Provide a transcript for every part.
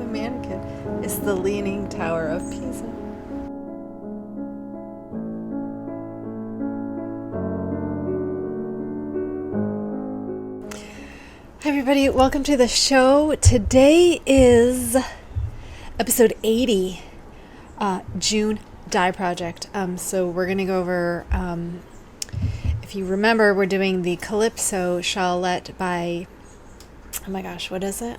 mannequin is the Leaning Tower of Pisa. Hi everybody, welcome to the show. Today is episode 80, June Dye Project. So we're going to go over, if you remember, we're doing the Calypso Shawlette by, oh my gosh, what is it?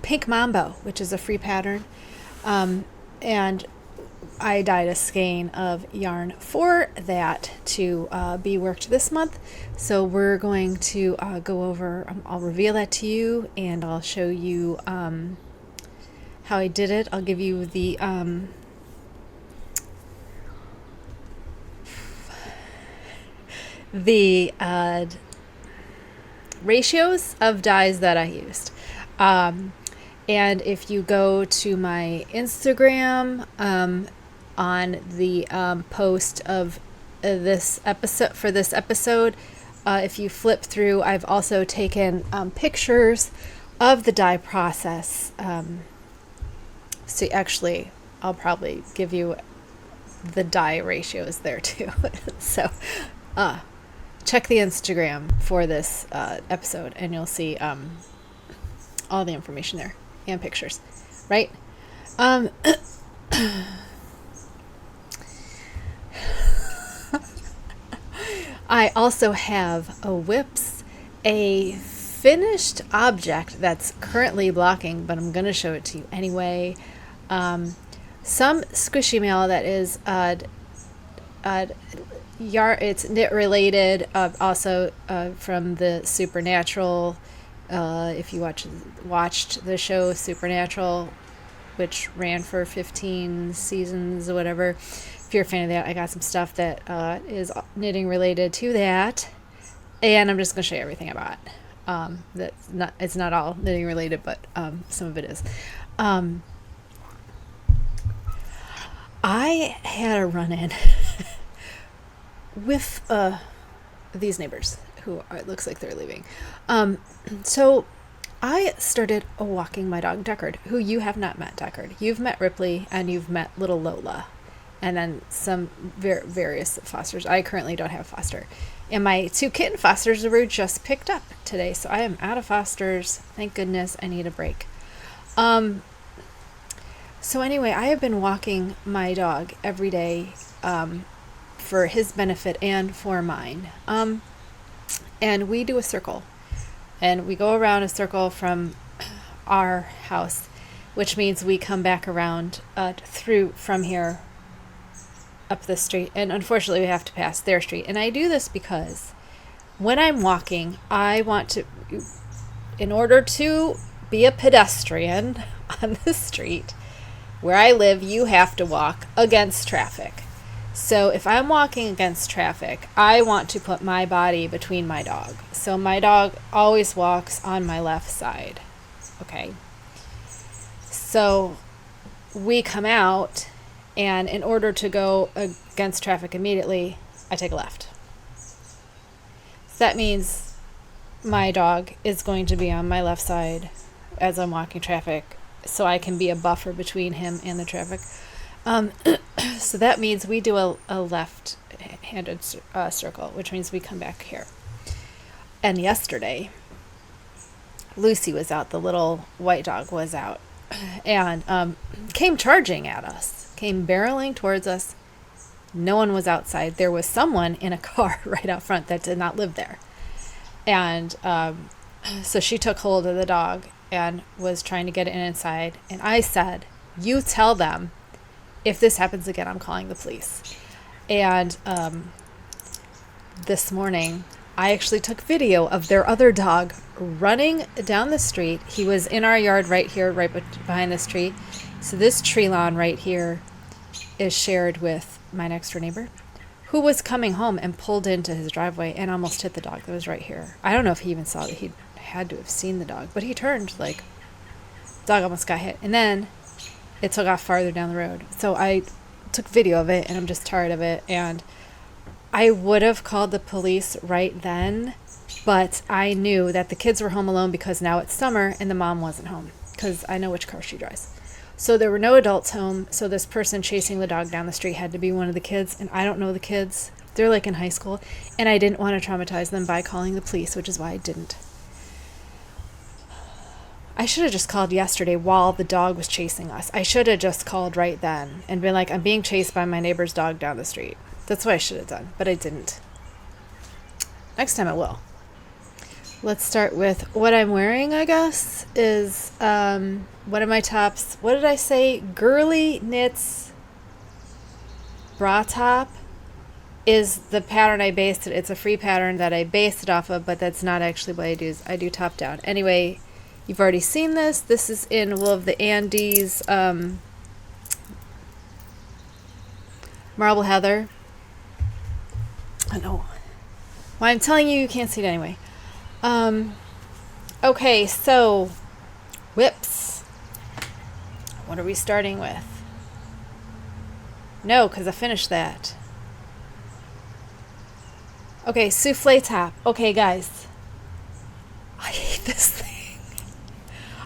Pink Mambo, which is a free pattern. And I dyed a skein of yarn for that to be worked this month. So we're going to go over, I'll reveal that to you, and I'll show you how I did it. I'll give you the ratios of dyes that I used. And if you go to my Instagram on the post of this episode, if you flip through, I've also taken pictures of the dye process. So actually, I'll probably give you the dye ratios there too. So check the Instagram for this episode, and you'll see all the information there and pictures, right? I also have a whips, a finished object that's currently blocking, but I'm going to show it to you anyway. Some squishy mail that is yarn, it's knit related, also from the Supernatural. If you watched the show Supernatural, which ran for 15 seasons or whatever, if you're a fan of that, I got some stuff that is knitting related to that, and I'm just going to show you everything about it. It's not all knitting related, but some of it is. I had a run-in with these neighbors who it looks like they're leaving. So I started walking my dog Deckard, who you have not met. Deckard, you've met Ripley, and you've met little Lola, and then some various fosters. I currently don't have foster, and my 2 kitten fosters were just picked up today, so I am out of fosters. Thank goodness. I need a break. So anyway, I have been walking my dog every day for his benefit and for mine. And we do a circle, and we go around a circle from our house, which means we come back around through from here up the street, and unfortunately we have to pass their street. And I do this because when I'm walking, I want to, in order to be a pedestrian on the street where I live, you have to walk against traffic. So if I'm walking against traffic, I want to put my body between my dog. So my dog always walks on my left side. Okay. So we come out, and in order to go against traffic immediately, I take a left. So that means my dog is going to be on my left side as I'm walking traffic, so I can be a buffer between him and the traffic. So that means we do a left-handed circle, which means we come back here. And yesterday, Lucy was out, the little white dog was out, and came charging at us, came barreling towards us. No one was outside. There was someone in a car right out front that did not live there. And so she took hold of the dog and was trying to get it inside. And I said, "You tell them, if this happens again, I'm calling the police." And this morning, I actually took video of their other dog running down the street. He was in our yard right here, right behind this tree. So this tree lawn right here is shared with my next door neighbor, who was coming home and pulled into his driveway and almost hit the dog that was right here. I don't know if he even saw it. He had to have seen the dog, but he turned, like, dog almost got hit. And then it took off farther down the road. So I took video of it, and I'm just tired of it. And I would have called the police right then, but I knew that the kids were home alone because now it's summer and the mom wasn't home. because I know which car she drives. So there were no adults home, so this person chasing the dog down the street had to be one of the kids, and I don't know the kids. They're like in high school, and I didn't want to traumatize them by calling the police, which is why I didn't. I should have just called yesterday while the dog was chasing us. I should have just called right then and been like, I'm being chased by my neighbor's dog down the street. That's what I should have done, but I didn't. Next time I will. Let's start with what I'm wearing, I guess, is one of my tops. What did I say? Girly Knits bra top is the pattern I based it. It's a free pattern that I based it off of, but that's not actually what I do. I do top down. Anyway, you've already seen this. This is in Wool of the Andes Marble Heather. I know. Well, I'm telling you, you can't see it anyway. Okay, so whips. What are we starting with? No, because I finished that. Okay, souffle top. Okay, guys. I hate this thing.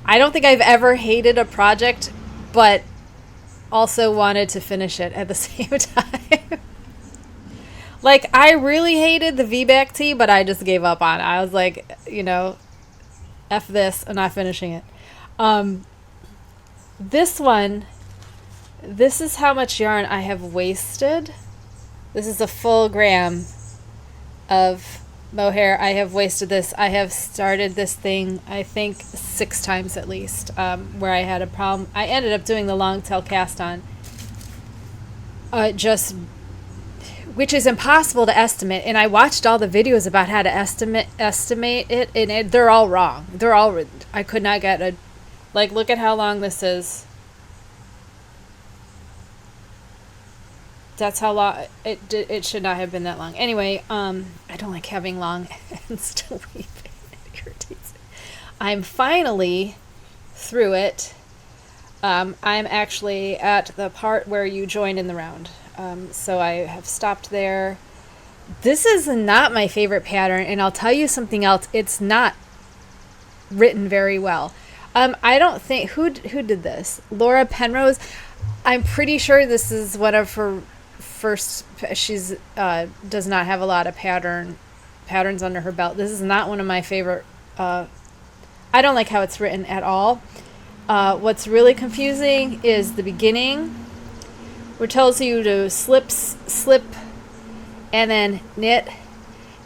I don't think I've ever hated a project, but also wanted to finish it at the same time. Like, I really hated the V-back tee, but I just gave up on it. I was like, you know, F this, I'm not finishing it. This one, this is how much yarn I have wasted. This is a full gram of mohair. I have wasted this. I have started this thing, I think, 6 times at least, where I had a problem. I ended up doing the long tail cast on. Which is impossible to estimate, and I watched all the videos about how to estimate it, and they're all wrong. I could not get a, like, look at how long this is. That's how long it should not have been that long. Anyway, I don't like having long ends to weave. It irritates me. I'm finally through it. I'm actually at the part where you join in the round. So I have stopped there. This is not my favorite pattern, and I'll tell you something else. It's not written very well. I don't think who did this. Laura Penrose. I'm pretty sure this is one of her first. She's does not have a lot of patterns under her belt. This is not one of my favorite. I don't like how it's written at all. What's really confusing is the beginning, which tells you to slip, and then knit,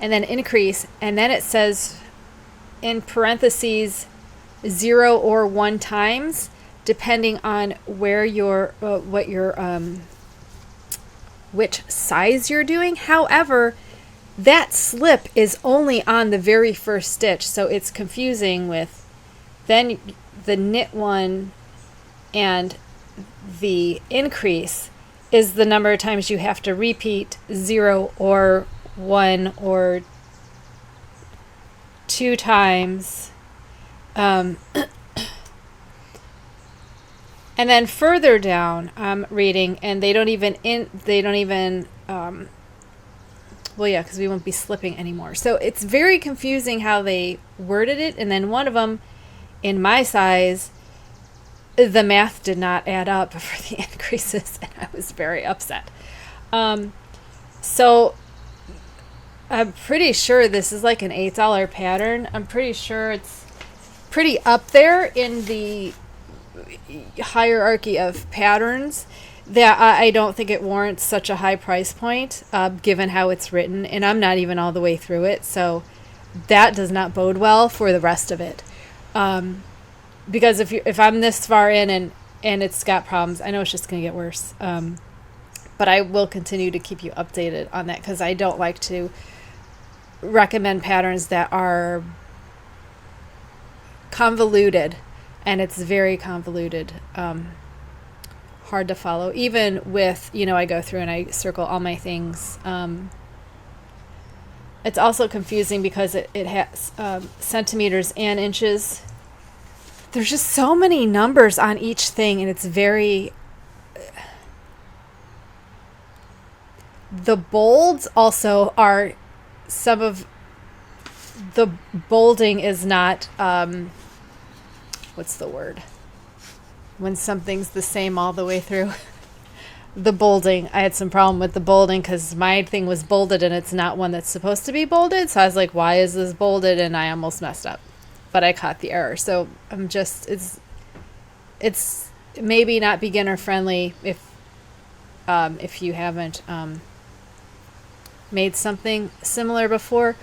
and then increase, and then it says in parentheses 0 or 1 times, depending on where your which size you're doing. However, that slip is only on the very first stitch, so it's confusing with then the knit one and the increase is the number of times you have to repeat 0 or 1 or 2 times. And then further down, I'm reading, and they don't even, well, yeah, because we won't be slipping anymore. So it's very confusing how they worded it. And then one of them, in my size, the math did not add up for the increases, and I was very upset. So I'm pretty sure this is like an $8 pattern. I'm pretty sure it's pretty up there in the hierarchy of patterns that I don't think it warrants such a high price point, given how it's written, and I'm not even all the way through it, so that does not bode well for the rest of it. Because if I'm this far in and it's got problems, I know it's just going to get worse. But I will continue to keep you updated on that, because I don't like to recommend patterns that are convoluted, and it's very convoluted, hard to follow. Even with, I go through and I circle all my things. It's also confusing because it has centimeters and inches. There's just so many numbers on each thing, and it's very... The bolds also are... Some of the bolding is not... what's the word? when something's the same all the way through. The bolding, I had some problem with the bolding because my thing was bolded and it's not one that's supposed to be bolded. So I was like, why is this bolded? And I almost messed up, but I caught the error. So I'm just, it's maybe not beginner friendly if you haven't made something similar before.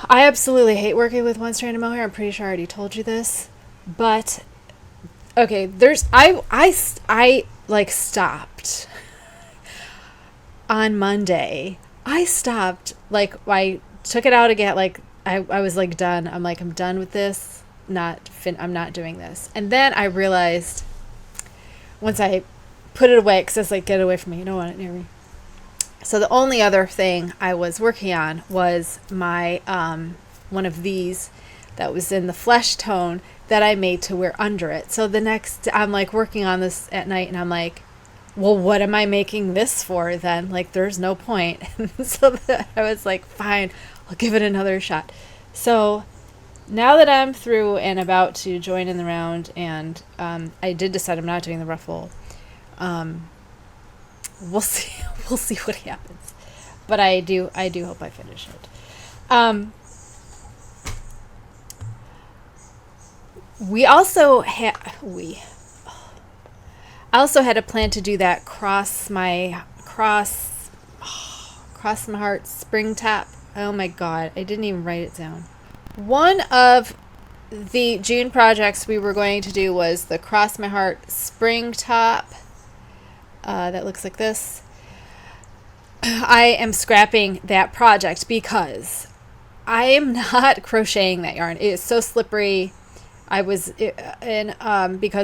I absolutely hate working with one strand of mohair. I'm pretty sure I already told you this, but okay, I like stopped on Monday. I stopped, like, I took it out again. Like I was like done. I'm like, I'm done with this. I'm not doing this. And then I realized once I put it away, because I was like, get it away from me. You don't want it near me. So the only other thing I was working on was my one of these that was in the flesh tone that I made to wear under it. So the next, I'm like working on this at night, and I'm like, well, what am I making this for then? Like, there's no point. So I was like, fine, I'll give it another shot. So now that I'm through and about to join in the round, and I did decide I'm not doing the ruffle. We'll see what happens. But I do hope I finish it. I also had a plan to do that cross my heart spring top. Oh my god, I didn't even write it down. One of the June projects we were going to do was the cross my heart spring top. That looks like this. I am scrapping that project because I am not crocheting that yarn. It is so slippery. Because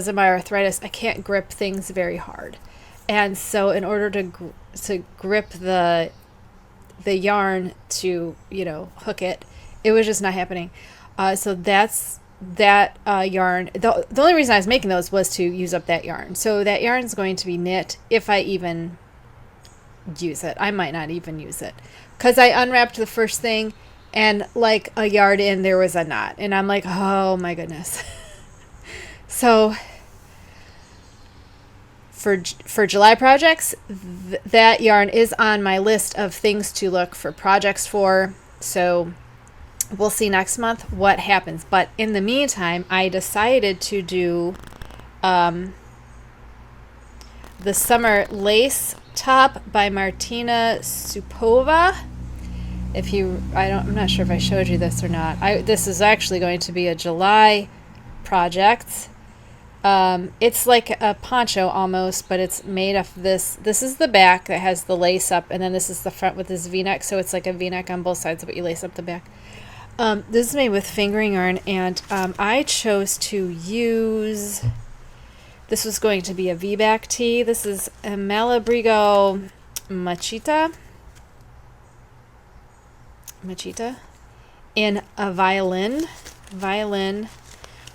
of my arthritis, I can't grip things very hard. And so in order to grip the yarn to, hook it, it was just not happening. So that's that yarn. The only reason I was making those was to use up that yarn. So that yarn is going to be knit if I even use it. I might not even use it because I unwrapped the first thing, and like a yard in, there was a knot, and I'm like, oh my goodness. So for July projects, that yarn is on my list of things to look for projects for. So we'll see next month what happens. But in the meantime, I decided to do the summer lace top by Martina Supova. I'm not sure if I showed you this or not. This is actually going to be a July project. It's like a poncho almost, but it's made of this. This is the back that has the lace up, and then this is the front with this V-neck. So it's like a V-neck on both sides, but you lace up the back. This is made with fingering yarn, and I chose to use. This was going to be a V-back tee. This is a Malabrigo Machita in a violin.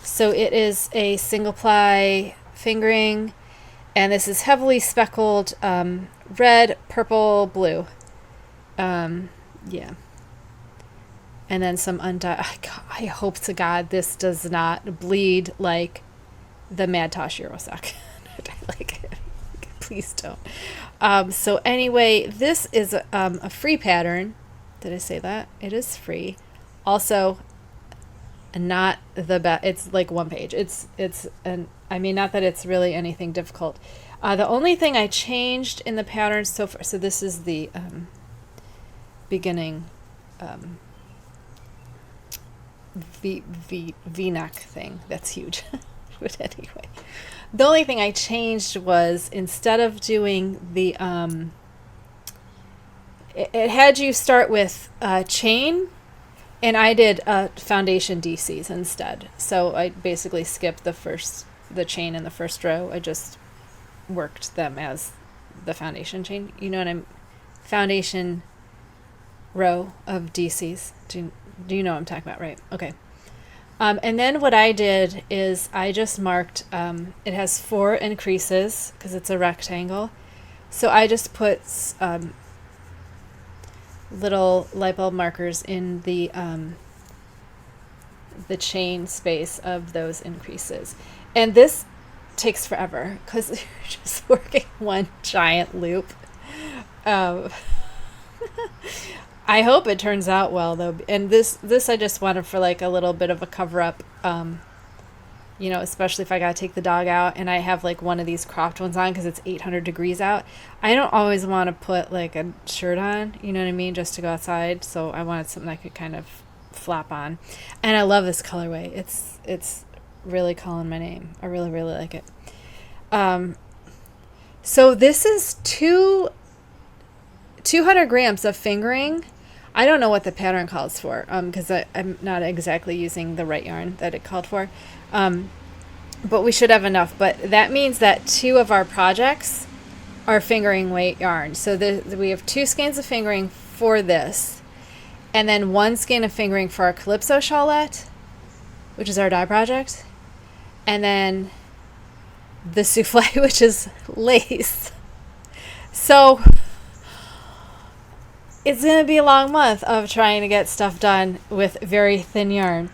So it is a single ply fingering, and this is heavily speckled red, purple, blue. Yeah. And then some undyed. I hope to God this does not bleed like the Mad Tosh Euro sock. Please don't. So anyway, this is a free pattern. Did I say that? It is free. Also, not the best. It's like one page. Not that it's really anything difficult. The only thing I changed in the pattern so far. So this is the beginning V-neck thing. That's huge. But anyway, the only thing I changed was instead of doing the it had you start with chain, and I did foundation DCs instead. So I basically skipped the chain in the first row. I just worked them as the foundation chain. You know what foundation row of DCs. Do you know what I'm talking about, right? Okay. And then what I did is I just marked, it has 4 increases because it's a rectangle. So I just put little light bulb markers in the the chain space of those increases. And this takes forever because you're just working one giant loop. I hope it turns out well though. And this I just wanted for like a little bit of a cover up, you know, especially if I got to take the dog out and I have like one of these cropped ones on because it's 800 degrees out. I don't always want to put like a shirt on, you know what I mean, just to go outside. So I wanted something I could kind of flap on. And I love this colorway. It's really calling my name. I really, really like it. So this is 200 grams of fingering. I don't know what the pattern calls for because I'm not exactly using the right yarn that it called for. But we should have enough. But that means that 2 of our projects are fingering weight yarn. So we have 2 skeins of fingering for this. And then 1 skein of fingering for our Calypso shawlette, which is our dye project. And then the Souffle, which is lace. So it's going to be a long month of trying to get stuff done with very thin yarn.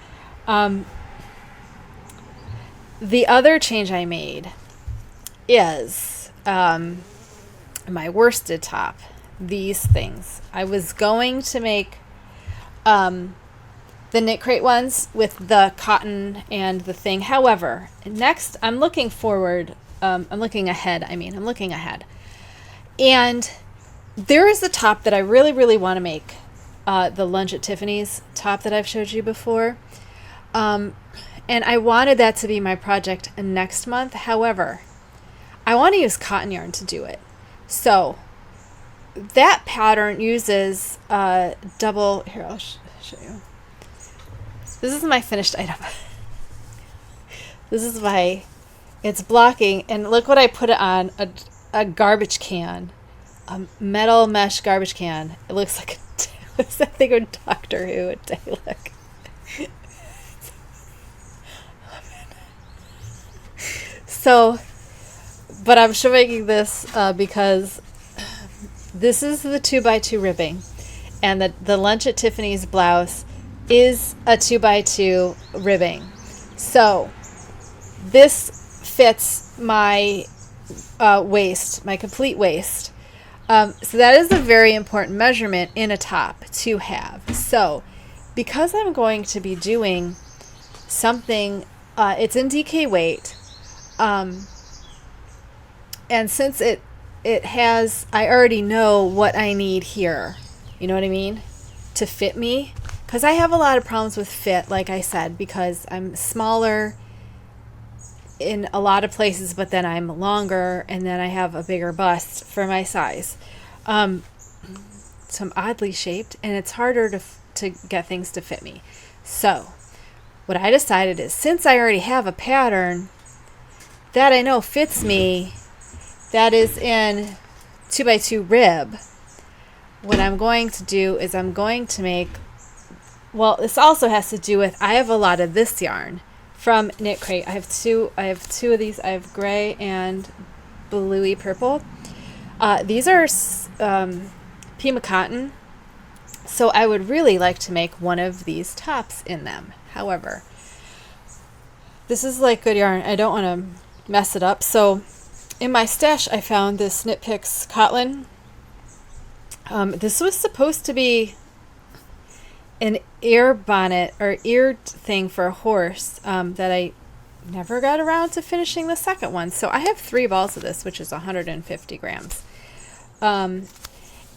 The other change I made is my worsted top. These things. I was going to make the Knitcrate ones with the cotton and the thing. However, next I'm looking forward. I'm looking ahead. And there is a top that I really, really want to make. The Lunch at Tiffany's top that I've showed you before. And I wanted that to be my project next month. However, I want to use cotton yarn to do it. So that pattern uses double. Here, I'll show you. This is my finished item. This is it's blocking. And look what I put it on, a garbage can. A metal mesh garbage can. It looks like what's that thing with Doctor Who? Look. So, but I'm showing you this because this is the 2x2 ribbing, and the Lunch at Tiffany's blouse is a 2x2 ribbing. So this fits my waist, my complete waist. So that is a very important measurement in a top to have. So because I'm going to be doing something, it's in DK weight, and since it has, I already know what I need here, you know what I mean, to fit me, because I have a lot of problems with fit, like I said, because I'm smaller in a lot of places, but then I'm longer, and then I have a bigger bust for my size. So I'm oddly shaped, and it's harder to get things to fit me. So what I decided is, since I already have a pattern that I know fits me, that is in 2x2 rib, what I'm going to do is I'm going to make, well, this also has to do with, I have a lot of this yarn from Knitcrate. I have two of these. I have gray and bluey purple. These are Pima cotton, so I would really like to make one of these tops in them. However, this is like good yarn. I don't want to mess it up. So in my stash, I found this Knit Picks Kotlin. This was supposed to be an ear bonnet or ear thing for a horse that I never got around to finishing the second one. So I have 3 balls of this, which is 150 grams. And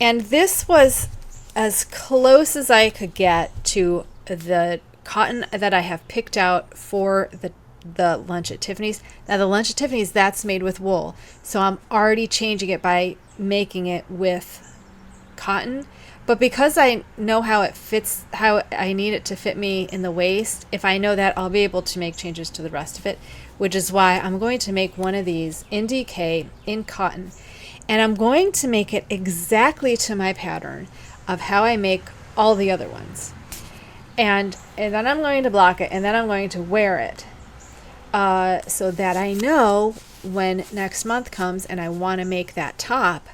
this was as close as I could get to the cotton that I have picked out for the Lunch at Tiffany's. Now the Lunch at Tiffany's, that's made with wool. So I'm already changing it by making it with cotton. But because I know how it fits, how I need it to fit me in the waist, if I know that, I'll be able to make changes to the rest of it, which is why I'm going to make one of these in DK in cotton. And I'm going to make it exactly to my pattern of how I make all the other ones. And then I'm going to block it, and then I'm going to wear it so that I know when next month comes and I want to make that top,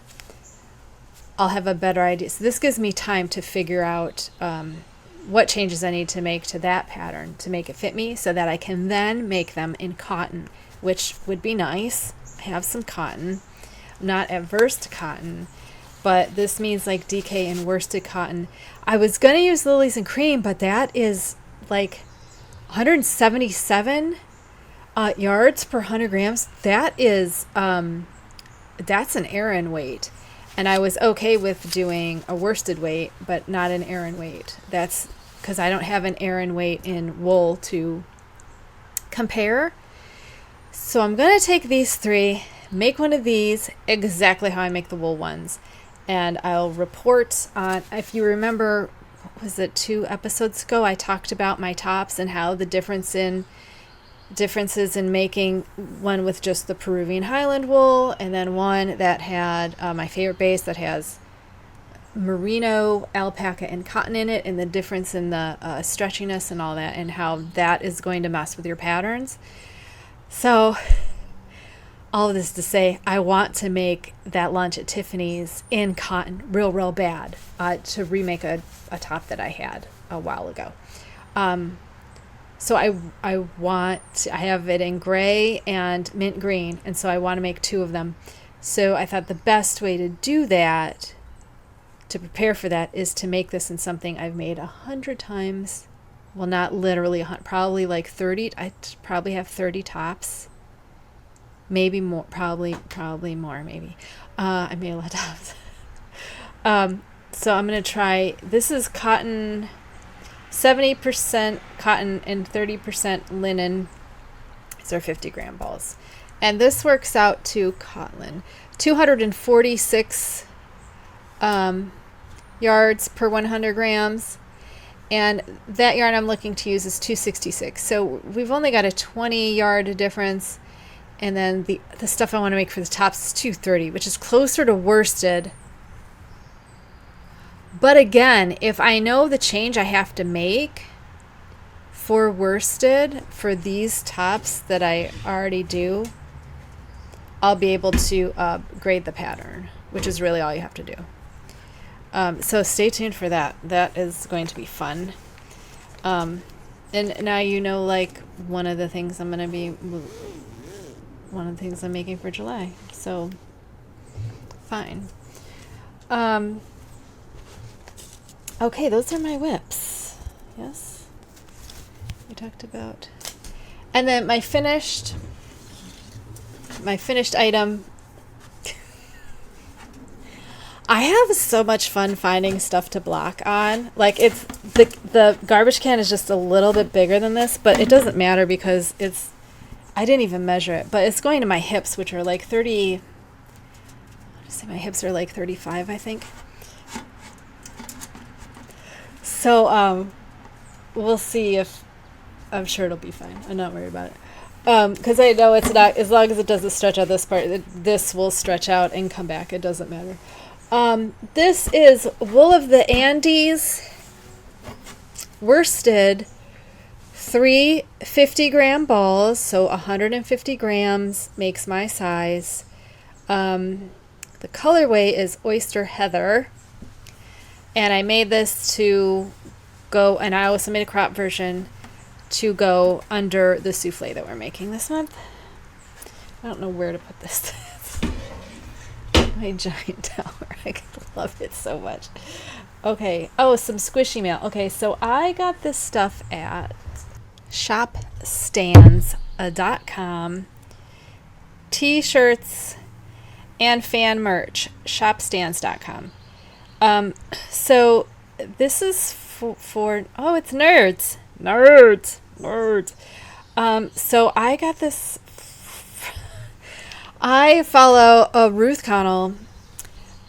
I'll have a better idea. So this gives me time to figure out what changes I need to make to that pattern to make it fit me so that I can then make them in cotton, which would be nice. I have some cotton. I'm not adverse to cotton, but this means like DK and worsted cotton. I was going to use Lilies and Cream, but that is like 177 yards per 100 grams. That is, that's an Aran weight. And I was okay with doing a worsted weight, but not an Aran weight. That's because I don't have an Aran weight in wool to compare. So I'm going to take these 3, make one of these exactly how I make the wool ones. And I'll report on, if you remember, was it 2 episodes ago, I talked about my tops and how the differences in making one with just the Peruvian Highland wool and then one that had my favorite base that has merino, alpaca, and cotton in it, and the difference in the stretchiness and all that, and how that is going to mess with your patterns. So all of this to say, I want to make that lunch at Tiffany's in cotton real bad to remake a top that I had a while ago. So I have it in gray and mint green, and so I want to make 2 of them. So I thought the best way to do that, to prepare for that, is to make this in something I've made 100 times. Well, not literally, probably like 30. I probably have 30 tops. Maybe more, probably more, maybe. I made a lot of tops. So I'm going to try, this is cotton, 70% cotton and 30% linen. These are 50 gram balls. And this works out to cotton, 246 yards per 100 grams. And that yarn I'm looking to use is 266. So we've only got a 20 yard difference. And then the stuff I want to make for the tops is 230, which is closer to worsted. But again, if I know the change I have to make for worsted for these tops that I already do, I'll be able to grade the pattern, which is really all you have to do. So stay tuned for that. That is going to be fun. And now you know, like, one of the things I'm making for July. So, fine. Okay, those are my whips. Yes. We talked about. And then my finished item. I have so much fun finding stuff to block on. Like, it's the garbage can is just a little bit bigger than this, but it doesn't matter because I didn't even measure it, but it's going to my hips, which are like 30. I'll say my hips are like 35, I think. So we'll see if, I'm sure it'll be fine. I'm not worried about it. Because I know it's not, as long as it doesn't stretch out this part, this will stretch out and come back. It doesn't matter. This is Wool of the Andes worsted 3 50-gram balls, so 150 grams makes my size. The colorway is Oyster Heather, and I made this to go, and I also made a crop version to go under the souffle that we're making this month. I don't know where to put this. My giant tower. I love it so much. Okay. Oh, some squishy mail. Okay, so I got this stuff at shopstands.com. T-shirts and fan merch. Shopstands.com. So this is for oh, it's nerds. So I got this. I follow Ruth Connell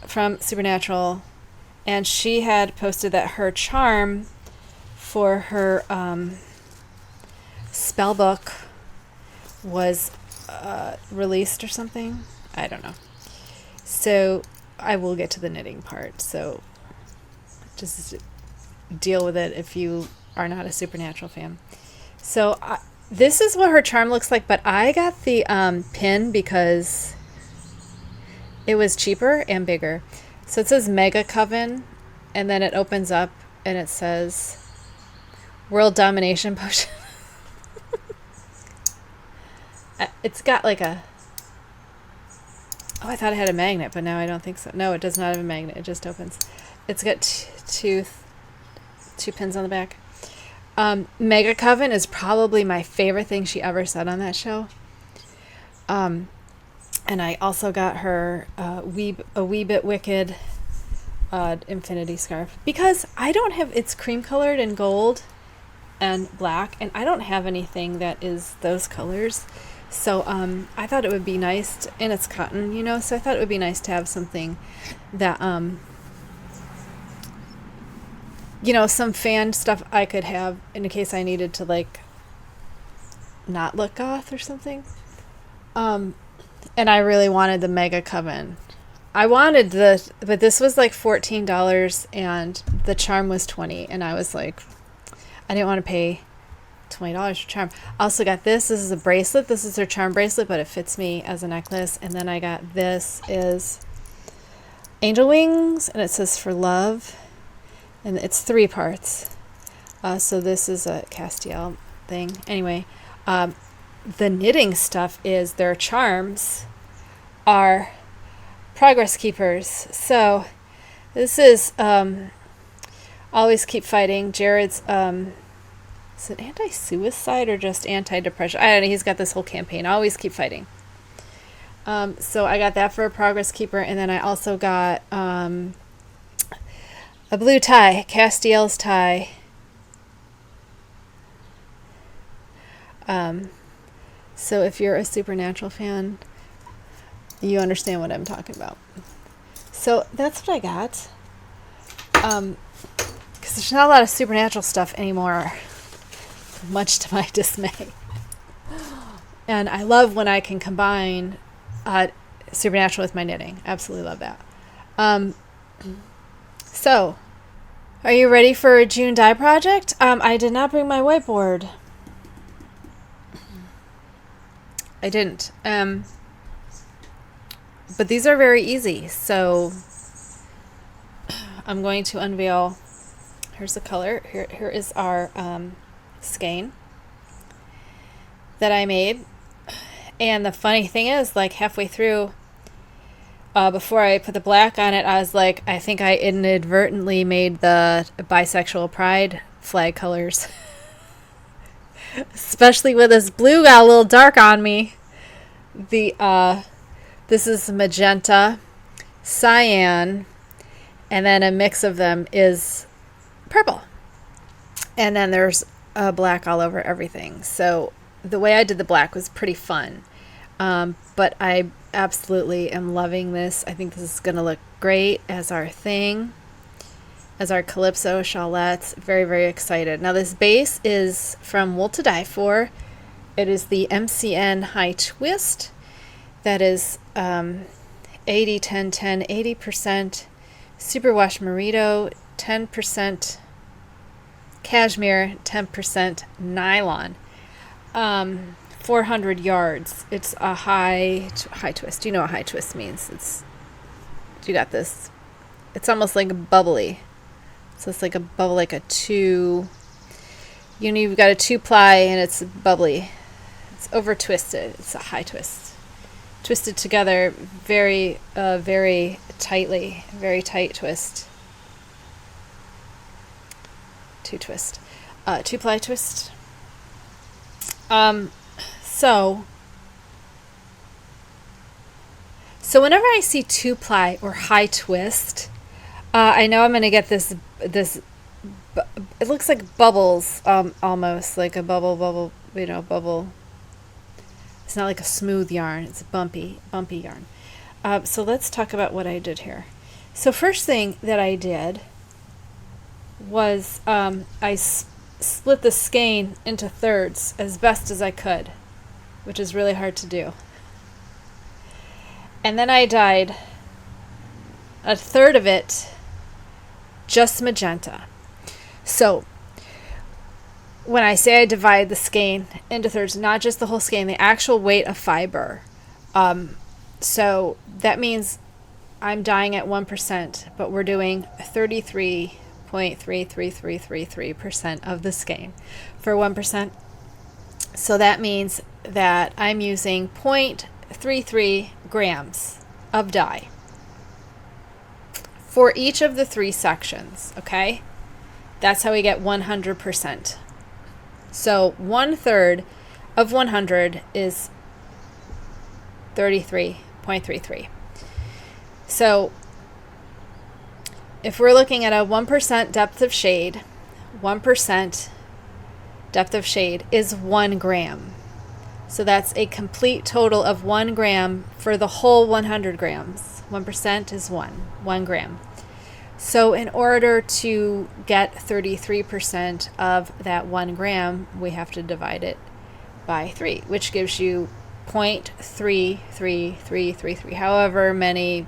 from Supernatural, and she had posted that her charm for her spell book was released or something. I don't know. So I will get to the knitting part. So just deal with it if you are not a Supernatural fan. So this is what her charm looks like, but I got the pin because it was cheaper and bigger. So it says Mega Coven, and then it opens up and it says World Domination Potion. It's got like a... Oh, I thought it had a magnet, but now I don't think so. No, it does not have a magnet. It just opens. It's got two pins on the back. Mega Coven is probably my favorite thing she ever said on that show. And I also got her a wee bit wicked infinity scarf, because I don't have... It's cream colored and gold and black, and I don't have anything that is those colors. So I thought it would be nice and it's cotton, you know, so I thought it would be nice to have something that you know, some fan stuff I could have in case I needed to, like, not look goth or something. And I really wanted the Mega Coven. I wanted but this was like $14 and the charm was $20, and I was like, I didn't want to pay $20 for charm. I also got this. This is a bracelet. This is her charm bracelet, but it fits me as a necklace. And then I got this is angel wings, and it says for love, and it's 3 parts. So this is a Castiel thing. Anyway, the knitting stuff is their charms are progress keepers. So this is always keep fighting. Jared's is it anti-suicide or just anti-depression? I don't know. He's got this whole campaign. Always keep fighting. So I got that for a progress keeper, and then I also got a blue tie, Castiel's tie. So if you're a Supernatural fan, you understand what I'm talking about. So that's what I got. Because there's not a lot of Supernatural stuff anymore, much to my dismay. And I love when I can combine Supernatural with my knitting. Absolutely love that. So, are you ready for a June dye project? I did not bring my whiteboard. I didn't. But these are very easy. So, I'm going to unveil. Here's the color. Here is our skein that I made. And the funny thing is, like, halfway through, before I put the black on it, I was like, I think I inadvertently made the bisexual pride flag colors. Especially with this blue got a little dark on me. This is magenta, cyan, and then a mix of them is purple. And then there's black all over everything. So the way I did the black was pretty fun. But I absolutely am loving this. I think this is going to look great as our thing, as our Calypso shawlettes. Very, very excited. Now this base is from Wool to Die For. It is the MCN High Twist. That is 80, 10, 10, 80% superwash merino, 10% cashmere, 10% nylon. 400 yards. It's a high twist. You know what high twist means. You got this. It's almost like bubbly. So it's like a bubble, like a two. You know, you've got a 2-ply and it's bubbly. It's over twisted. It's a high twist. Twisted together very, very tightly. Very tight twist. 2-twist. 2-ply twist. So whenever I see 2-ply or high twist, I know I'm going to get this, it looks like bubbles, almost like a bubble, bubble. It's not like a smooth yarn. It's a bumpy yarn. So let's talk about what I did here. So first thing that I did was I split the skein into thirds as best as I could, which is really hard to do. And then I dyed a third of it just magenta. So when I say I divide the skein into thirds, not just the whole skein, the actual weight of fiber. So that means I'm dyeing at 1%, but we're doing 33 0.33333% of the skein for 1%. So that means that I'm using 0.33 grams of dye for each of the 3 sections, okay? That's how we get 100%. So 1/3 of 100 is 33.33. So if we're looking at a 1% depth of shade, 1% depth of shade is 1 gram. So that's a complete total of 1 gram for the whole 100 grams. 1% is 1 gram. So in order to get 33% of that 1 gram, we have to divide it by 3, which gives you 0.33333, however many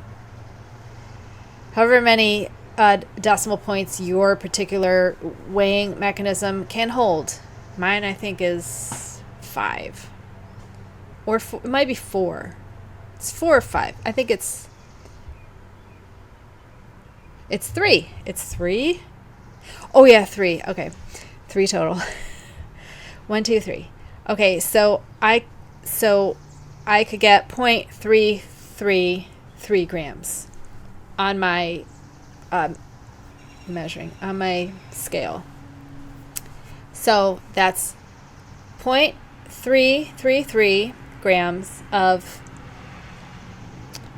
decimal points your particular weighing mechanism can hold. Mine, I think, is 5. Or it might be 4. It's 4 or 5. I think it's 3. It's 3? Oh, yeah, 3. Okay. 3 total. 1, 2, 3. Okay, so I could get 0.333 grams on my measuring on my scale. So that's 0.333 grams of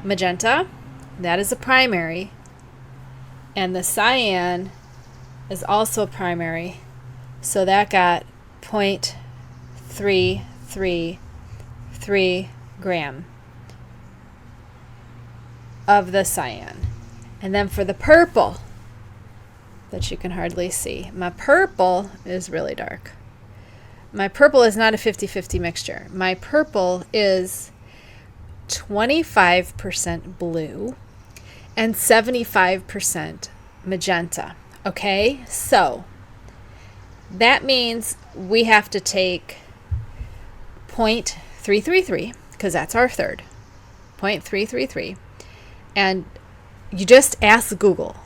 magenta. That is a primary. And the cyan is also a primary. So that got 0.333 gram of the cyan. And then for the purple, that you can hardly see, my purple is really dark. My purple is not a 50-50 mixture. My purple is 25% blue and 75% magenta. Okay, so that means we have to take 0.333, because that's our third, 0.333, and you just ask Google,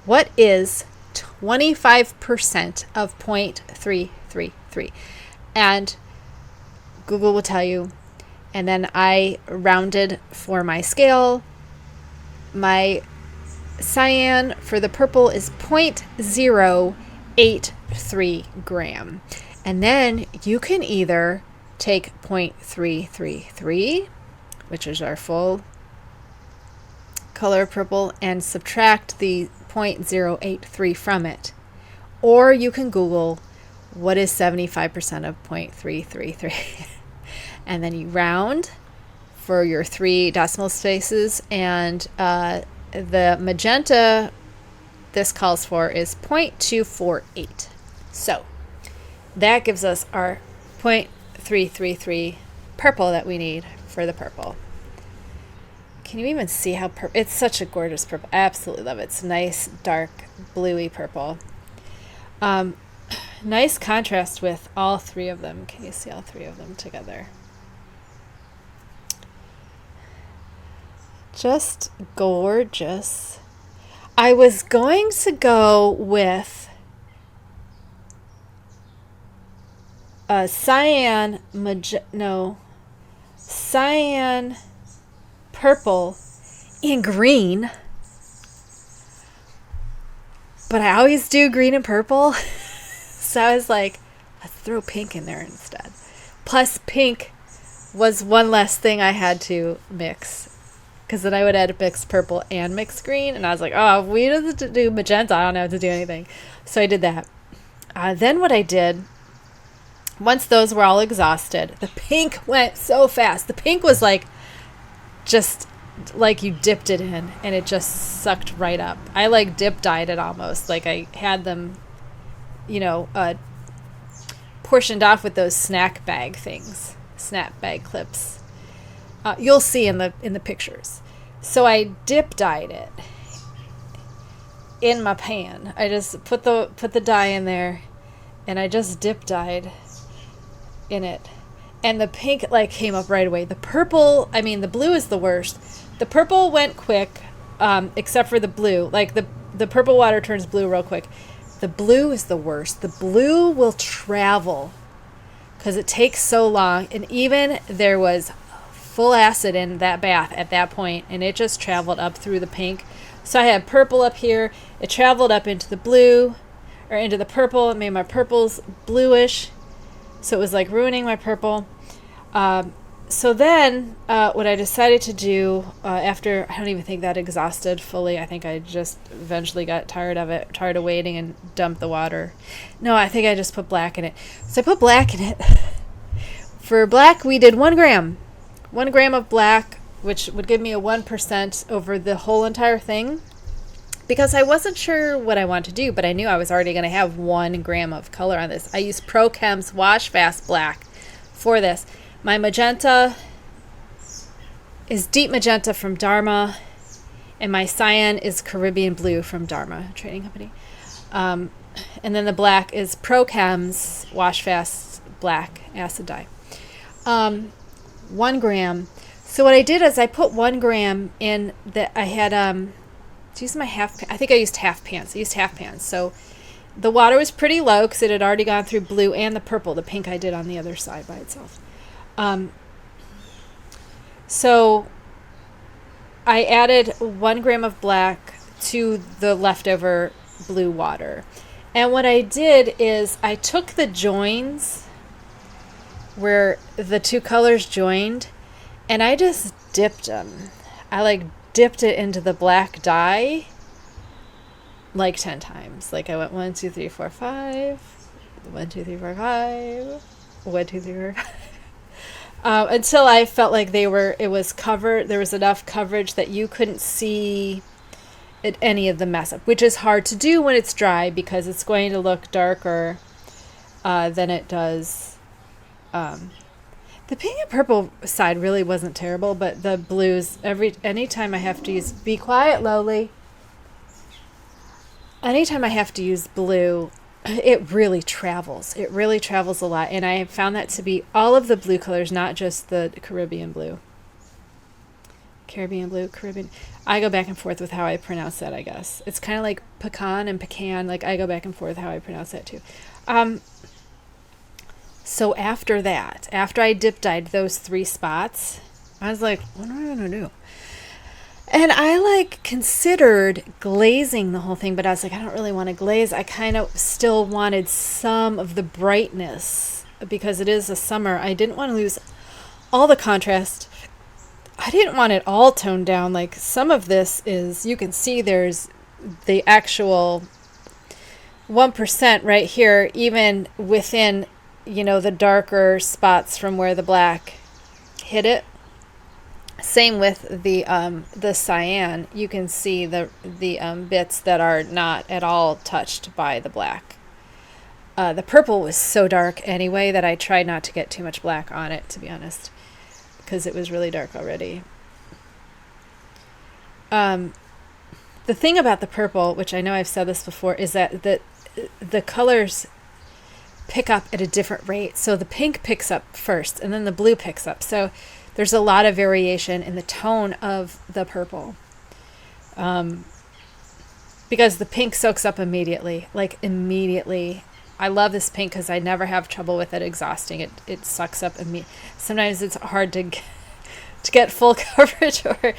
what is 25% of 0.333? And Google will tell you. And then I rounded for my scale. My cyan for the purple is 0.083 gram. And then you can either take 0.333, which is our full color purple, and subtract the 0.083 from it. Or you can Google what is 75% of 0.333. And then you round for your 3 decimal spaces, and the magenta this calls for is 0.248. So that gives us our 0.333 purple that we need for the purple. Can you even see how it's such a gorgeous purple? I absolutely love it. It's nice, dark, bluey purple. Nice contrast with all 3 of them. Can you see all 3 of them together? Just gorgeous. I was going to go with a cyan purple and green, but I always do green and purple. So I was like, let's throw pink in there instead. Plus pink was one less thing I had to mix, because then I would add mixed purple and mixed green, and I was like, oh, if we have to do magenta, I don't have to do anything. So I did that. Then what I did, once those were all exhausted, the pink went so fast. The pink was like, just like you dipped it in, and it just sucked right up. I like dip dyed it almost. Like I had them, portioned off with those snap bag clips. You'll see in the pictures. So I dip dyed it in my pan. I just put the dye in there, and I just dip dyed in it. And the pink came up right away. The purple, the blue is the worst. The purple went quick, except for the blue. the purple water turns blue real quick. The blue is the worst. The blue will travel because it takes so long. And even there was full acid in that bath at that point, and it just traveled up through the pink. So I had purple up here. It traveled up into the blue, or into the purple. It made my purples bluish. So it was like ruining my purple. So then what I decided to do after, I don't even think that exhausted fully. I think I just eventually got tired of it, tired of waiting, and dumped the water. No, I think I just put black in it. So I put black in it. For black, we did 1 gram. 1 gram of black, which would give me a 1% over the whole entire thing. Because I wasn't sure what I wanted to do, but I knew I was already going to have 1 gram of color on this. I used Prochem's Wash Fast Black for this. My magenta is deep magenta from Dharma, and my cyan is Caribbean blue from Dharma Trading Company. And then the black is Prochem's Wash Fast Black Acid Dye. 1 gram. So what I did is I put 1 gram in I had to use my half pan. I think I used half pans. I used half pans. So the water was pretty low because it had already gone through blue and the purple. The pink I did on the other side by itself. So I added 1 gram of black to the leftover blue water. And what I did is I took the joins where the 2 colors joined, and I just dipped them. I dipped it into the black dye 10 times. I went 1, 2, 3, 4, 5, 1, 2, 3, 4, 5, 1, 2, 3, 4, 5. Until I felt like it was covered. There was enough coverage that you couldn't see any of the mess up, which is hard to do when it's dry because it's going to look darker than it does. The pink and purple side really wasn't terrible, but the blues, anytime I have to use, be quiet, Lowly. Anytime I have to use blue, it really travels. It really travels a lot. And I have found that to be all of the blue colors, not just the Caribbean blue. Caribbean blue, Caribbean. I go back and forth with how I pronounce that, I guess. It's kind of like pecan and pecan. I go back and forth how I pronounce that too. So after that, after I dip dyed those 3 spots, I was like, what am I going to do? And I considered glazing the whole thing, but I was like, I don't really want to glaze. I kind of still wanted some of the brightness because it is a summer. I didn't want to lose all the contrast. I didn't want it all toned down. Some of this is, you can see there's the actual 1% right here, even within, the darker spots from where the black hit it. Same with the cyan. You can see the bits that are not at all touched by the black. The purple was so dark anyway that I tried not to get too much black on it, to be honest, because it was really dark already. The thing about the purple, which I know I've said this before, is that the colors pick up at a different rate. So the pink picks up first, and then the blue picks up. So there's a lot of variation in the tone of the purple. Because the pink soaks up immediately. Immediately. I love this pink because I never have trouble with it exhausting. It sucks up immediately. Sometimes it's hard to get full coverage, or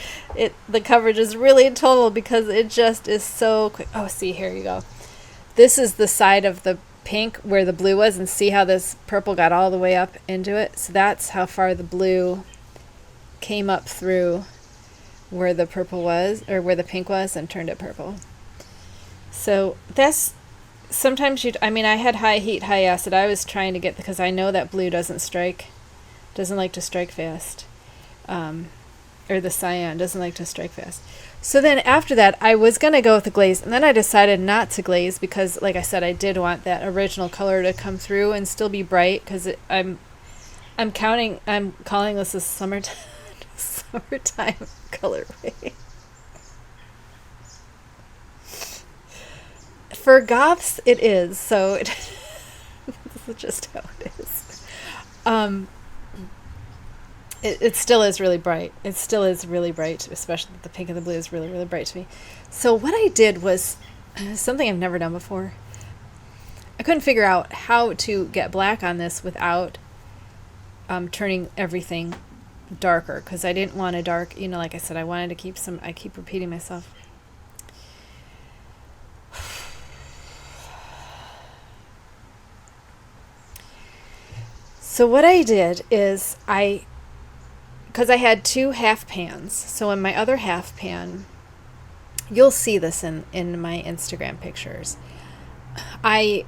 the coverage is really total because it just is so quick. Oh, see, here you go. This is the side of the pink where the blue was, and see how this purple got all the way up into it? So that's how far the blue came up through where the purple was, or where the pink was, and turned it purple. So that's sometimes I had high heat, high acid. I was trying to get, because I know that blue doesn't like to strike fast. Or the cyan doesn't like to strike fast. So then after that, I was going to go with the glaze, and then I decided not to glaze because, like I said, I did want that original color to come through and still be bright, because I'm calling this a summertime colorway. For goths, it is, so this is just how it is. It still is really bright. It still is really bright, especially the pink and the blue is really, really bright to me. So what I did was something I've never done before. I couldn't figure out how to get black on this without turning everything darker, because I didn't want a dark, like I said, I wanted to keep some, I keep repeating myself. So what I did is because I had 2 half pans, so in my other half pan, you'll see this in my Instagram pictures, I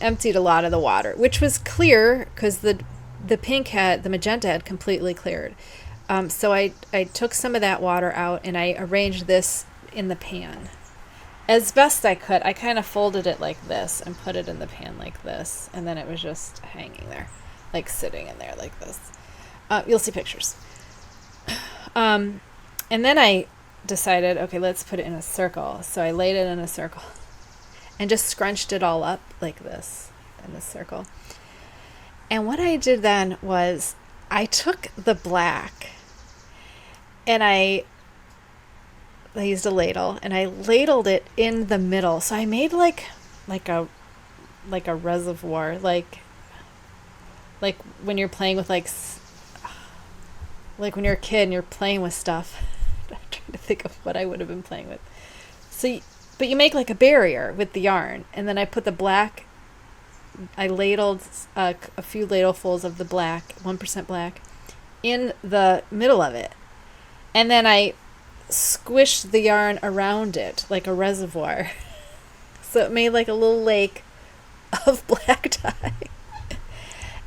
emptied a lot of the water, which was clear because the magenta had completely cleared. So I took some of that water out and I arranged this in the pan as best I could. I kind of folded it like this and put it in the pan like this, and then it was just hanging there, like sitting in there like this. You'll see pictures. And then I decided, okay, let's put it in a circle. So I laid it in a circle and just scrunched it all up like this in a circle. And what I did then was I took the black and I used a ladle and I ladled it in the middle. So I made like a reservoir, like when you're playing with like when you're a kid and you're playing with stuff. I'm trying to think of what I would have been playing with. But you make like a barrier with the yarn, and then I put the black. I ladled a few ladlefuls of the black, 1% black, in the middle of it, and then I squished the yarn around it like a reservoir, so it made like a little lake of black dye.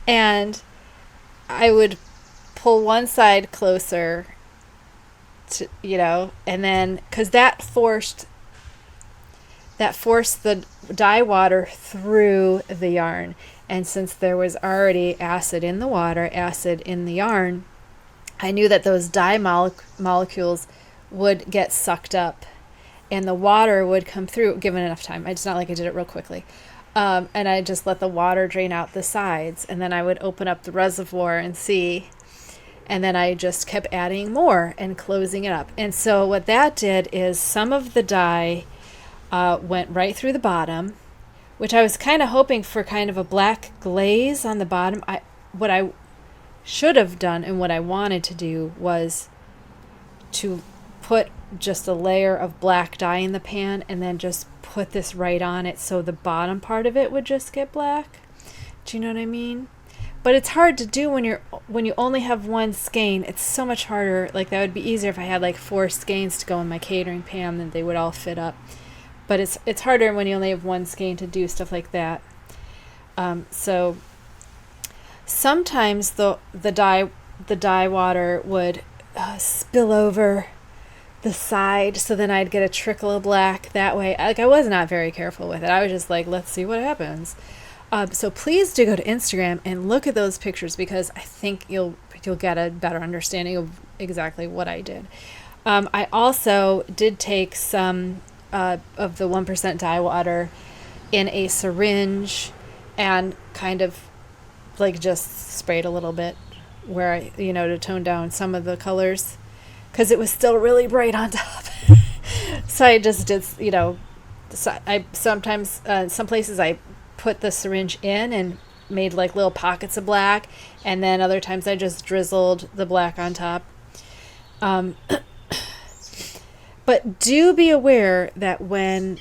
And I would pull one side closer to, and then because that forced the dye water through the yarn, and since there was already acid in the water, acid in the yarn, I knew that those dye molecules would get sucked up and the water would come through given enough time. It's not like I did it real quickly. And I just let the water drain out the sides, and then I would open up the reservoir and see, and then I just kept adding more and closing it up. And so what that did is some of the dye went right through the bottom, which I was kind of hoping for kind of a black glaze on the bottom. What I should have done and what I wanted to do was to put just a layer of black dye in the pan and then just put this right on it so the bottom part of it would just get black. Do you know what I mean? But it's hard to do when you only have one skein. It's so much harder. Like, that would be easier if I had like 4 skeins to go in my catering pan, and they would all fit up. But it's harder when you only have one skein to do stuff like that. So sometimes the dye water would spill over the side, so then I'd get a trickle of black that way. Like, I was not very careful with it. I was just like, let's see what happens. So please do go to Instagram and look at those pictures, because I think you'll get a better understanding of exactly what I did. I also did take some of the 1% dye water in a syringe and kind of like just sprayed a little bit where I, to tone down some of the colors, because it was still really bright on top. So I just did, so I sometimes, some places I put the syringe in and made like little pockets of black, and then other times I just drizzled the black on top. But do be aware that when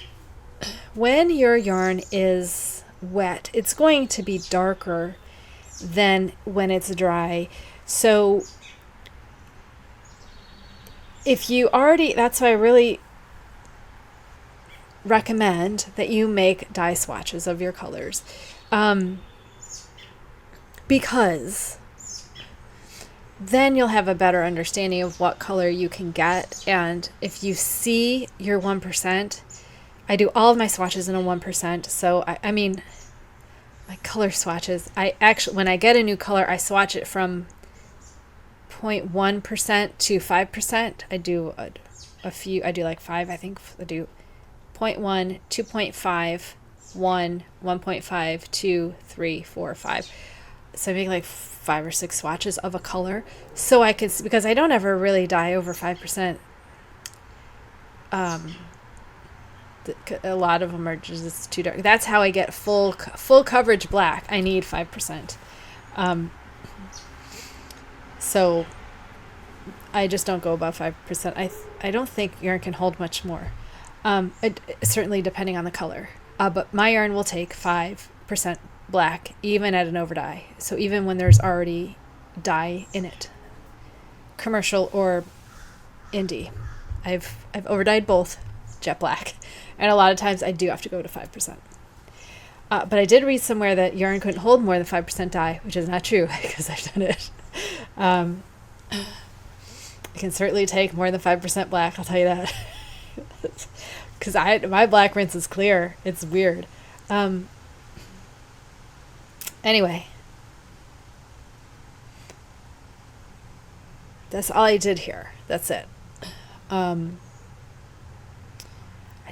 your yarn is wet, it's going to be darker than when it's dry. So if you already, that's why I really recommend that you make dye swatches of your colors, because then you'll have a better understanding of what color you can get. And if you see your 1%, I do all of my swatches in a 1%. So I mean, my color swatches, I actually, when I get a new color, I swatch it from 0.1% to 5%. I do a few, I do like 5, I think. I do 0.1, 2.5, 1, 1.5, 2, 3, 4, 5. So I make like 5 or 6 swatches of a color, so I could, because I don't ever really dye over 5%. A lot of them are just too dark. That's how I get full coverage black. I need 5%. So I just don't go above 5%. I don't think yarn can hold much more. Certainly depending on the color. But my yarn will take 5% black, even at an overdye. So even when there's already dye in it, commercial or indie. I've overdyed both jet black, and a lot of times I do have to go to 5%. But I did read somewhere that yarn couldn't hold more than 5% dye, which is not true because I've done it. It can certainly take more than 5% black, I'll tell you that. Because my black rinse is clear. It's weird. Anyway, that's all I did here. That's it. I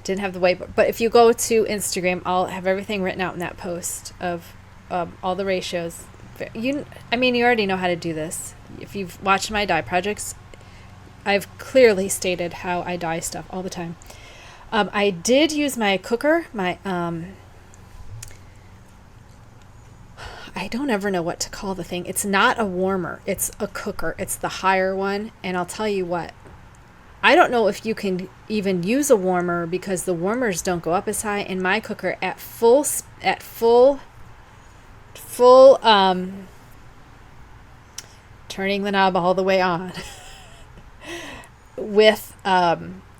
didn't have the whiteboard, but if you go to Instagram, I'll have everything written out in that post of all the ratios. You already know how to do this. If you've watched my dye projects, I've clearly stated how I dye stuff all the time. I did use my cooker, I don't ever know what to call the thing. It's not a warmer, it's a cooker. It's the higher one, and I'll tell you what, I don't know if you can even use a warmer because the warmers don't go up as high. In my cooker, at full turning the knob all the way on with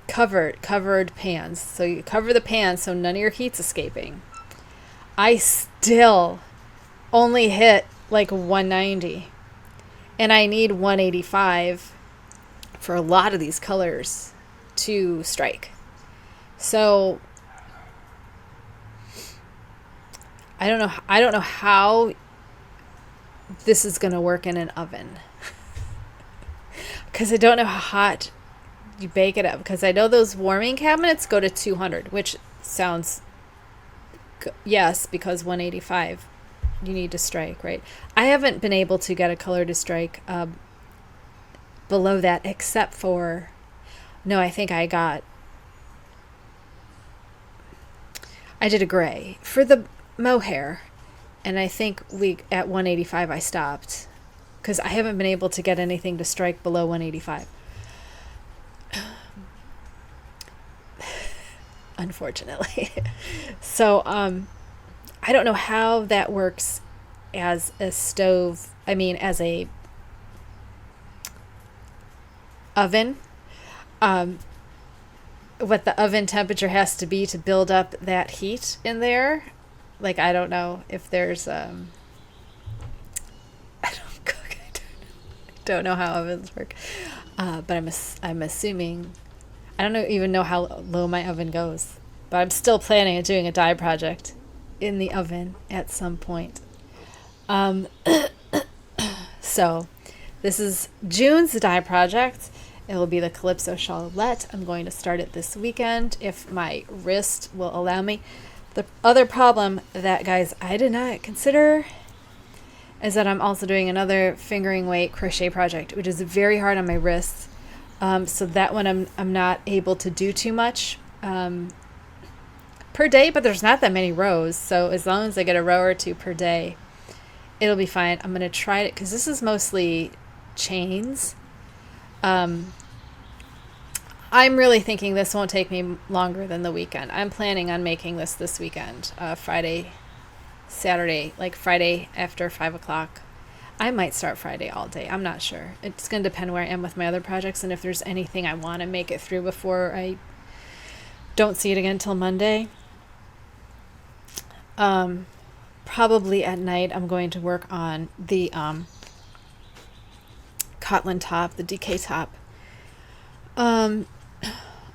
covered pans. So you cover the pan so none of your heat's escaping. I still only hit like 190, and I need 185 for a lot of these colors to strike. So I don't know how this is going to work in an oven because I don't know how hot you bake it up, because I know those warming cabinets go to 200, which sounds yes, because 185 you need to strike, right? I haven't been able to get a color to strike below that, except for, no, I think I did a gray for the mohair, and I think at 185 I stopped because I haven't been able to get anything to strike below 185. Unfortunately. So I don't know how that works as a stove, as a oven, what the oven temperature has to be to build up that heat in there. Like, I don't know if there's I don't cook. I don't know how ovens work, but I'm assuming, I don't even know how low my oven goes, but I'm still planning on doing a dye project in the oven at some point. So this is June's dye project. It will be the Calypso Shawlette. I'm going to start it this weekend if my wrist will allow me. The other problem that, guys, I did not consider is that I'm also doing another fingering weight crochet project, which is very hard on my wrists. So that one I'm not able to do too much per day, but there's not that many rows. So as long as I get a row or two per day, it'll be fine. I'm going to try it because this is mostly chains. I'm really thinking this won't take me longer than the weekend. I'm planning on making this weekend, Friday, Saturday, like Friday after 5 o'clock. I might start Friday all day. I'm not sure. It's going to depend where I am with my other projects and if there's anything I want to make it through before I don't see it again till Monday. Probably at night I'm going to work on the Kotlin top, the DK top.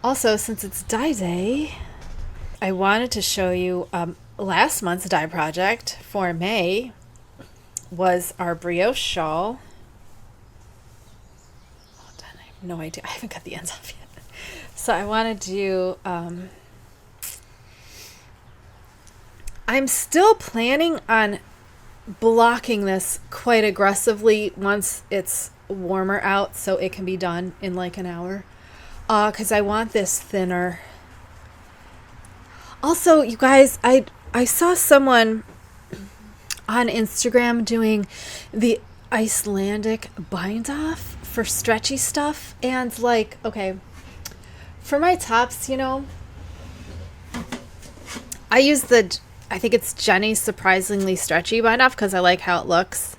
Also, since it's dye day, I wanted to show you last month's dye project for May was our brioche shawl. Hold on, I have no idea. I haven't got the ends off yet. So I wanted to I'm still planning on blocking this quite aggressively once it's warmer out so it can be done in like an hour. Because I want this thinner. Also, you guys, I saw someone on Instagram doing the Icelandic bind off for stretchy stuff, and like, okay, for my tops, you know, I use I think it's Jenny's surprisingly stretchy bind off because I like how it looks.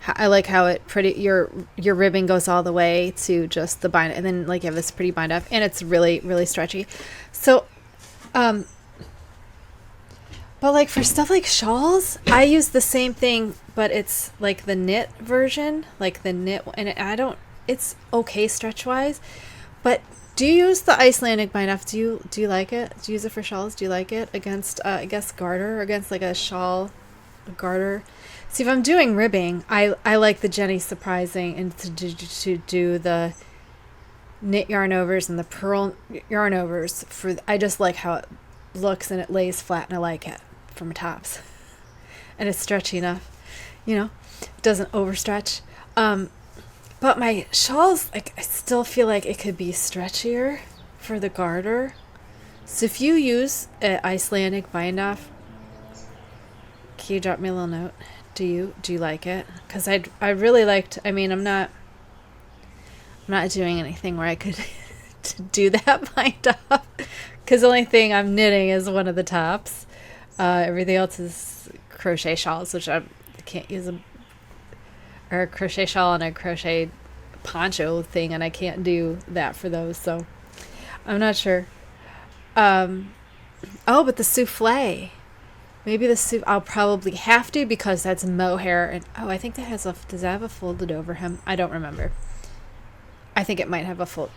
I like how it your ribbing goes all the way to just the bind, and then like you have this pretty bind off, and it's really, really stretchy. So, but like for stuff like shawls, I use the same thing, but it's like the knit version, like the knit, and it's okay stretch wise. But do you use the Icelandic bind off? Do you like it? Do you use it for shawls? Do you like it against I guess garter, against like a shawl, garter? See, if I'm doing ribbing, I like the Jenny Surprising, and to do the knit yarn overs and the purl yarn overs I just like how it looks and it lays flat, and I like it for my tops, and it's stretchy enough, you know, it doesn't overstretch. But my shawls, like, I still feel like it could be stretchier for the garter. So if you use an Icelandic bind off, can you drop me a little note? Do you like it? Because I really liked. I mean, I'm not doing anything where I could do that bind off, because the only thing I'm knitting is one of the tops. Everything else is crochet shawls, which I can't use or a crochet shawl and a crochet poncho thing, and I can't do that for those, so I'm not sure. Oh, but the souffle. Maybe I'll probably have to, because that's mohair, and I think that does that have a folded over hem? I don't remember. I think it might have a fold.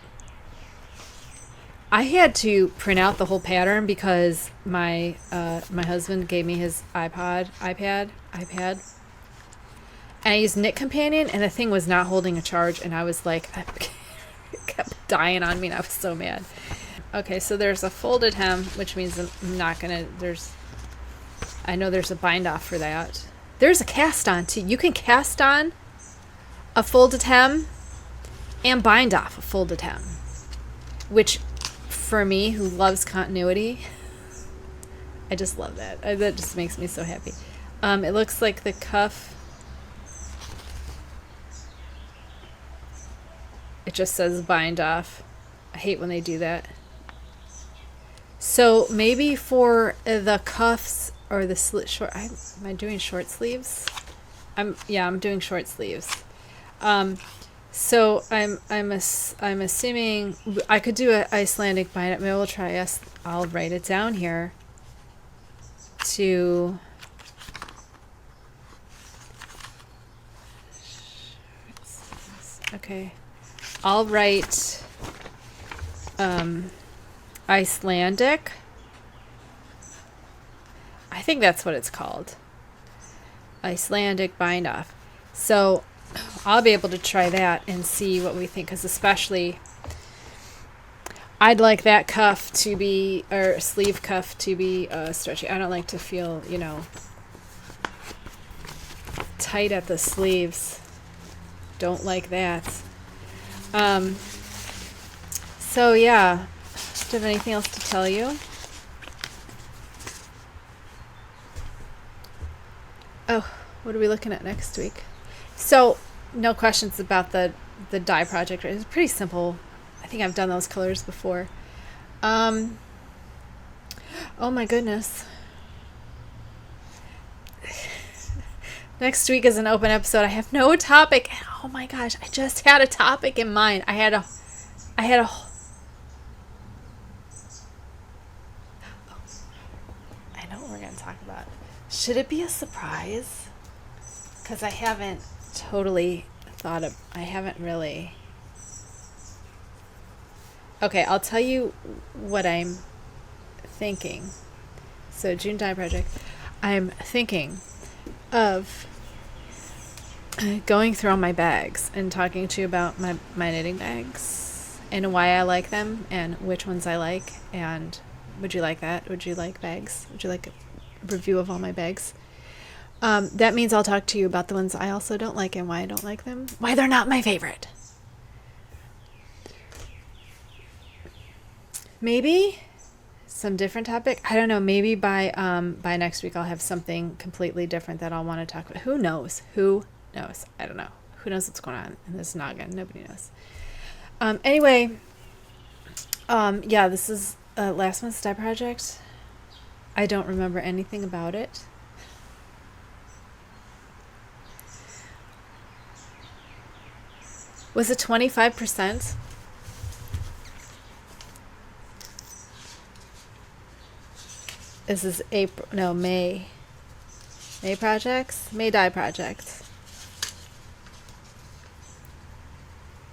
I had to print out the whole pattern because my husband gave me his iPad, and I used Knit Companion, and the thing was not holding a charge, and I was like, it kept dying on me, and I was so mad. Okay, so there's a folded hem, which means I'm not gonna. I know there's a bind off for that. There's a cast on too. You can cast on a folded hem and bind off a folded hem, which for me, who loves continuity, I just love that. That just makes me so happy. It looks like the cuff, it just says bind off. I hate when they do that. So maybe for the cuffs or the short, am I doing short sleeves? I'm doing short sleeves. So I'm assuming I could do an Icelandic bind up. Maybe we'll try. I'll write it down here. Okay, I'll write Icelandic. I think that's what it's called. Icelandic bind off. So I'll be able to try that and see what we think, because especially I'd like that cuff to be, or sleeve cuff to be stretchy. I don't like to feel, tight at the sleeves. Don't like that. So yeah, do you have anything else to tell you? Oh, what are we looking at next week? So, no questions about the dye project. It's pretty simple. I think I've done those colors before. Oh my goodness. Next week is an open episode. I have no topic. Oh my gosh, I just had a topic in mind. I had a oh, I know what we're going to talk about. Should it be a surprise? Because I haven't totally I haven't really. Okay, I'll tell you what I'm thinking. So, June dye project. I'm thinking of going through all my bags and talking to you about my knitting bags and why I like them and which ones I like. And would you like that? Would you like bags? Would you like a review of all my bags? That means I'll talk to you about the ones I also don't like and why I don't like them. Why they're not my favorite. Maybe some different topic. I don't know. Maybe by next week I'll have something completely different that I'll want to talk about. Who knows? Who knows? I don't know. Who knows what's going on in this noggin? Nobody knows. Anyway, yeah, this is last month's dye project. I don't remember anything about it. Was it 25%? This is April, no, May. May projects? May dye project.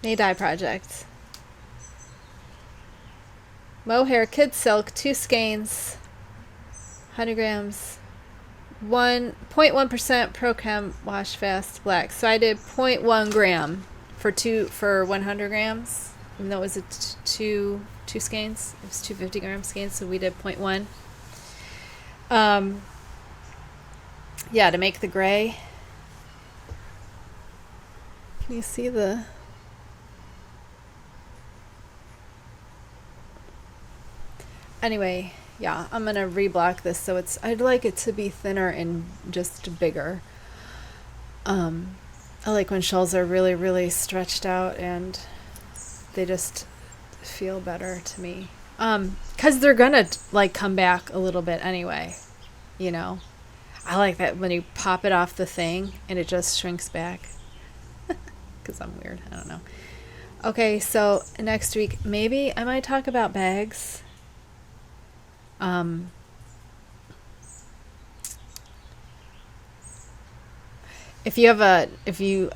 May dye project. Mohair Kid Silk, 2 skeins, 100 grams, 0.1% Prochem Wash Fast Black. So I did 0.1 gram for 100 grams, even though it was two skeins. It was 250 gram skeins, so we did 0.1. Yeah, to make the gray. Can you see the... Anyway, yeah, I'm gonna reblock this so it's... I'd like it to be thinner and just bigger. I like when shells are really, really stretched out and they just feel better to me. 'Cause they're gonna like come back a little bit anyway, you know. I like that when you pop it off the thing and it just shrinks back. 'Cause I'm weird, I don't know. Okay, so next week maybe I might talk about bags. If you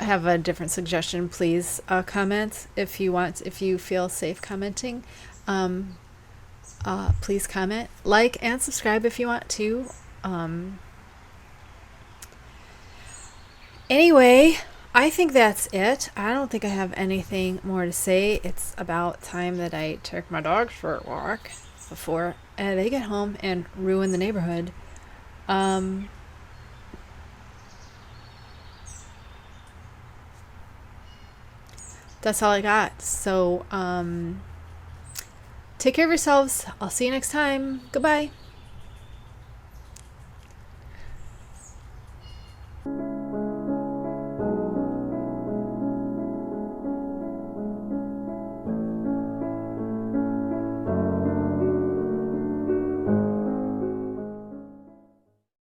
have a different suggestion, please comment. If you feel safe commenting, please comment, like, and subscribe if you want to. Anyway, I think that's it. I don't think I have anything more to say. It's about time that I took my dogs for a walk before they get home and ruin the neighborhood. That's all I got. So, take care of yourselves. I'll see you next time. Goodbye.